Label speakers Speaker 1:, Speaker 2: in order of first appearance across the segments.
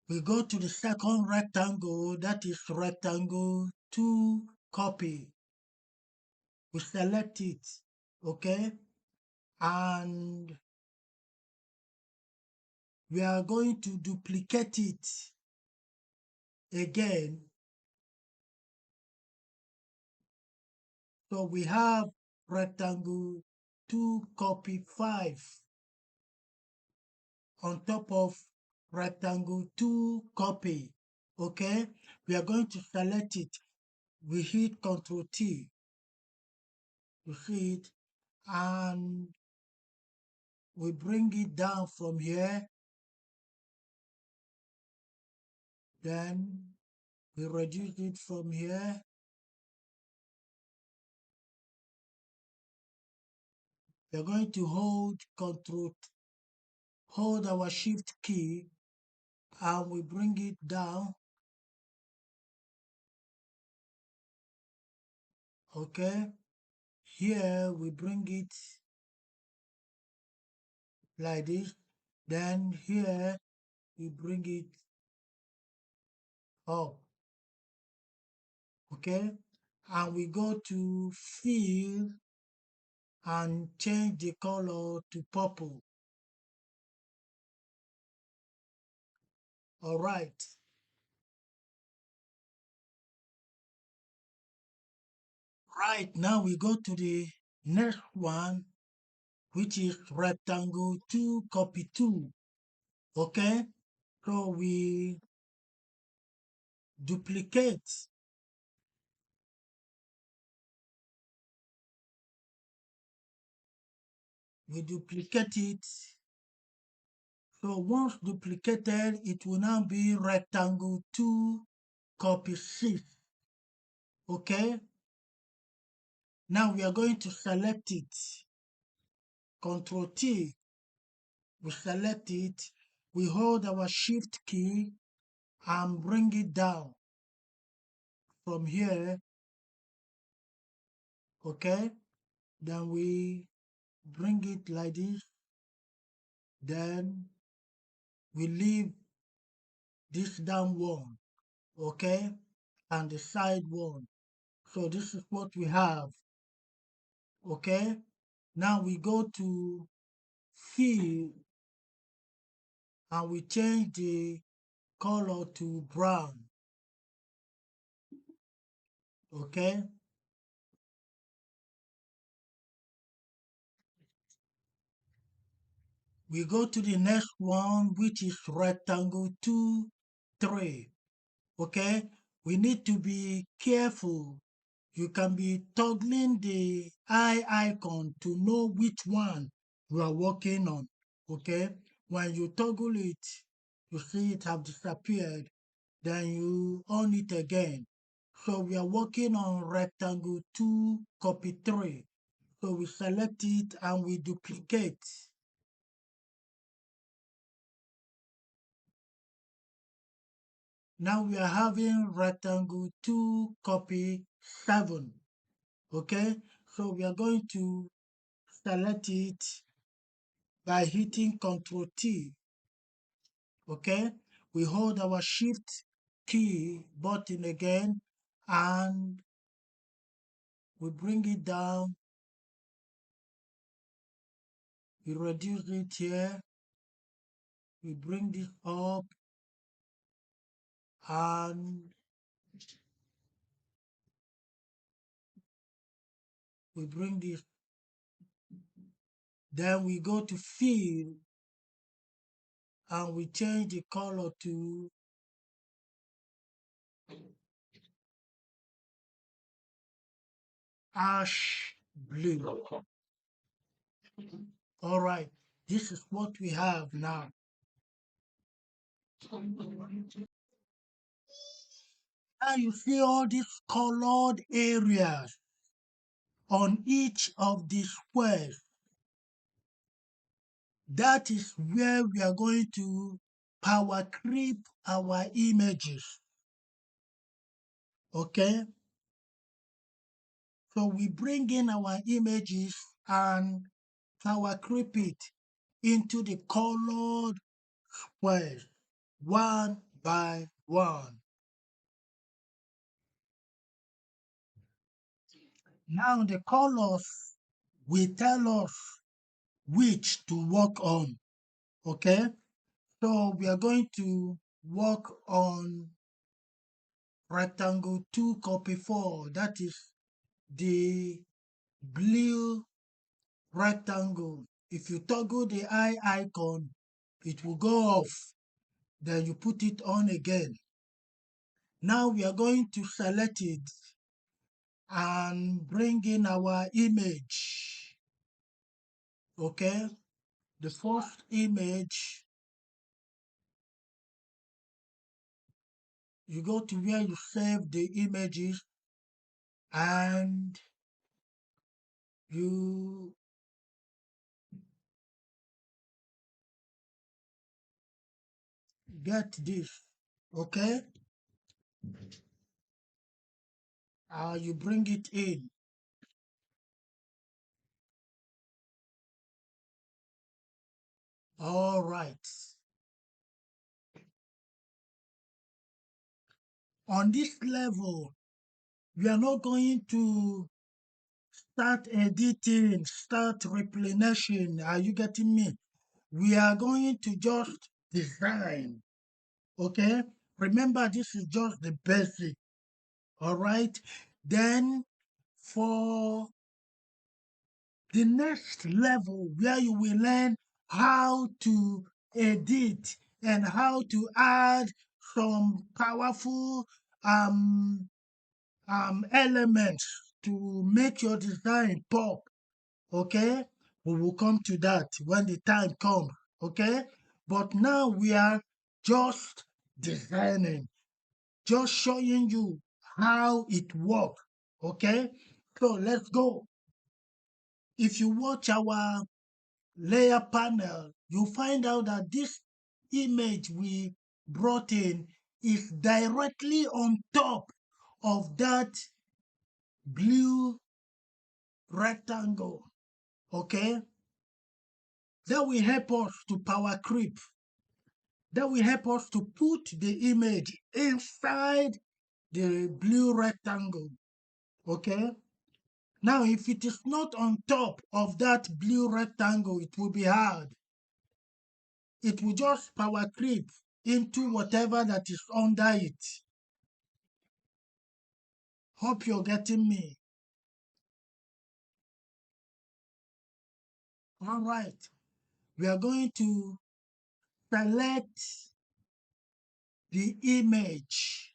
Speaker 1: We go to the second rectangle, that is rectangle 2 copy. We select it, okay? And we are going to duplicate it again. So we have rectangle 2 copy 5 on top of rectangle 2 copy, okay? We are going to select it. We hit Ctrl T, you see it, and we bring it down from here. Then we reduce it from here. We are going to hold our shift key, and we bring it down, okay? Here we bring it like this. Then here we bring it up, okay? And we go to fill and change the color to purple. All right. Right, now we go to the next one, which is rectangle 2 copy 2, okay? So duplicate we duplicate it. So once duplicated, it will now be rectangle 2 copy 6, okay? Now we are going to select it. Ctrl T, we select it, we hold our shift key and bring it down from here, okay? Then we bring it like this. Then we leave this down one, okay? And the side one. So this is what we have, okay? Now we go to fill and we change the color to brown, okay? We go to the next one, which is rectangle 2 3, okay? We need to be careful. You can be toggling the eye icon to know which one you are working on, okay? When you toggle it, you see it have disappeared, then you on it again. So we are working on rectangle 2 copy 3. So we select it and we duplicate. Now we are having rectangle 2 copy 7, okay? So we are going to select it by hitting Ctrl T, okay? We hold our shift key button again and we bring it down, we reduce it here, we bring this up, and we bring this, then we go to fill and we change the color to ash blue. All right, this is what we have now. Now you see all these colored areas on each of the squares. That is where we are going to power creep our images. Okay? So we bring in our images and power creep it into the colored squares, one by 1. Now the colors will tell us which to work on. Okay, so we are going to work on rectangle 2 copy 4. That is the blue rectangle. If you toggle the eye icon, it will go off. Then you put it on again. Now we are going to select it and bring in our image. Okay, the first image, you go to where you save the images and you get this. Okay, you bring it in. All right. On this level, we are not going to start editing, start replenishing. Are you getting me? We are going to just design. Okay? Remember, this is just the basic. All right? Then for the next level, where you will learn how to edit and how to add some powerful elements to make your design pop. Okay, we will come to that when the time comes. Okay, but now we are just designing, just showing you how it works. Okay, so let's go. If you watch our layer panel, you find out that this image we brought in is directly on top of that blue rectangle. Okay, that will help us to power creep. That will help us to put the image inside the blue rectangle. Okay, now if it is not on top of that blue rectangle, it will be hard. It will just power creep into whatever that is under it. Hope you're getting me. All right, we are going to select the image.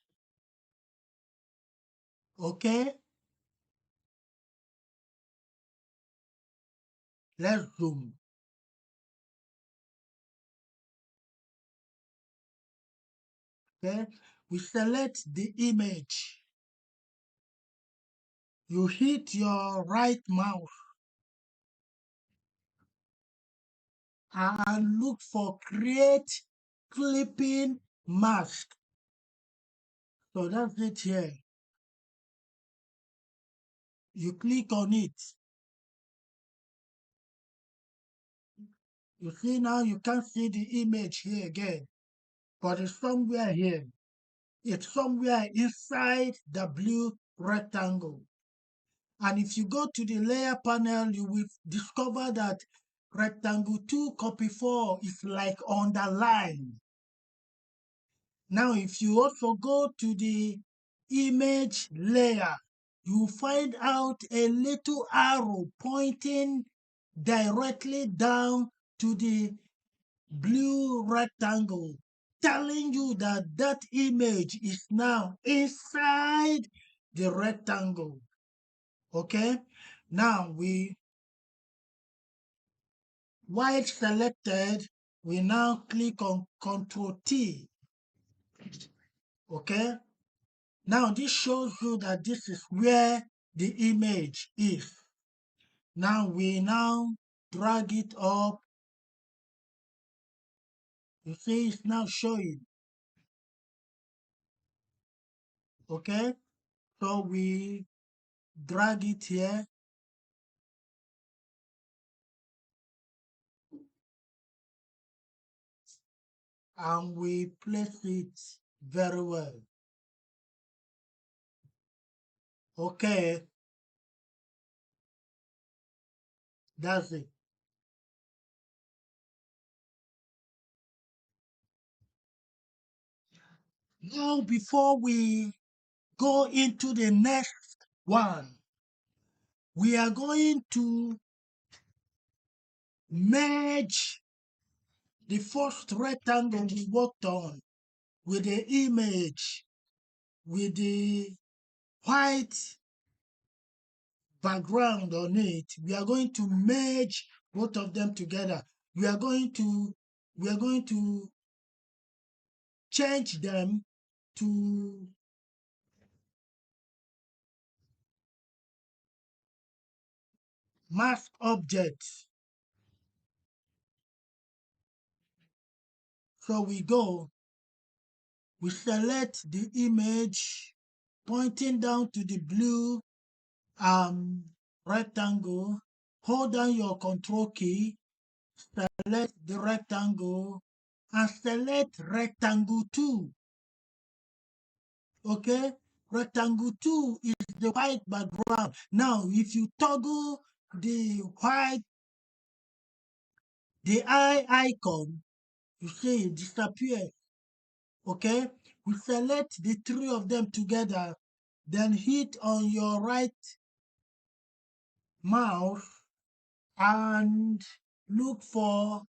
Speaker 1: Okay, let's zoom. Okay, we select the image. You hit your right mouse and look for create clipping mask. So that's it here. You click on it. You see now you can't see the image here again, but it's somewhere here. It's somewhere inside the blue rectangle. And if you go to the layer panel, you will discover that rectangle 2 copy 4 is like underlined. Now, if you also go to the image layer, you find out a little arrow pointing directly down to the blue rectangle, telling you that that image is now inside the rectangle. Okay, now while selected, we now click on Ctrl T. Okay, now this shows you that this is where the image is. Now we drag it up. You see it's now showing. Okay, so we drag it here and we place it very well. Okay, that's it. Now, before we go into the next one, we are going to merge the first rectangle we worked on with the image with the white background on it. We are going to merge both of them together. We are going to change them to mask objects. So we select the image pointing down to the blue rectangle. Hold down your control key, select the rectangle and select rectangle 2. Okay, rectangle 2 is the white background. Now if you toggle the eye icon, you see it disappears. Okay, we select the three of them together, then hit on your right mouse and look for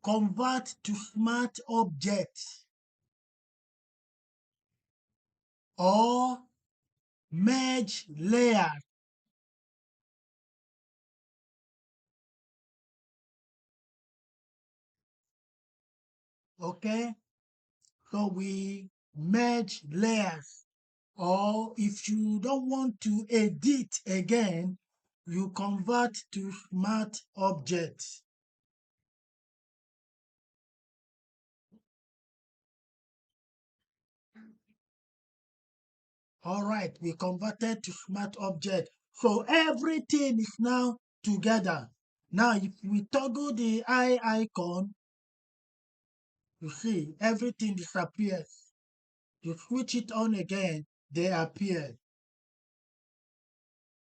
Speaker 1: convert to smart object or merge layers. Okay, so we merge layers, or if you don't want to edit again, you convert to smart objects. All right, we converted to smart object. So everything is now together. Now, if we toggle the eye icon, you see everything disappears. You switch it on again, they appear.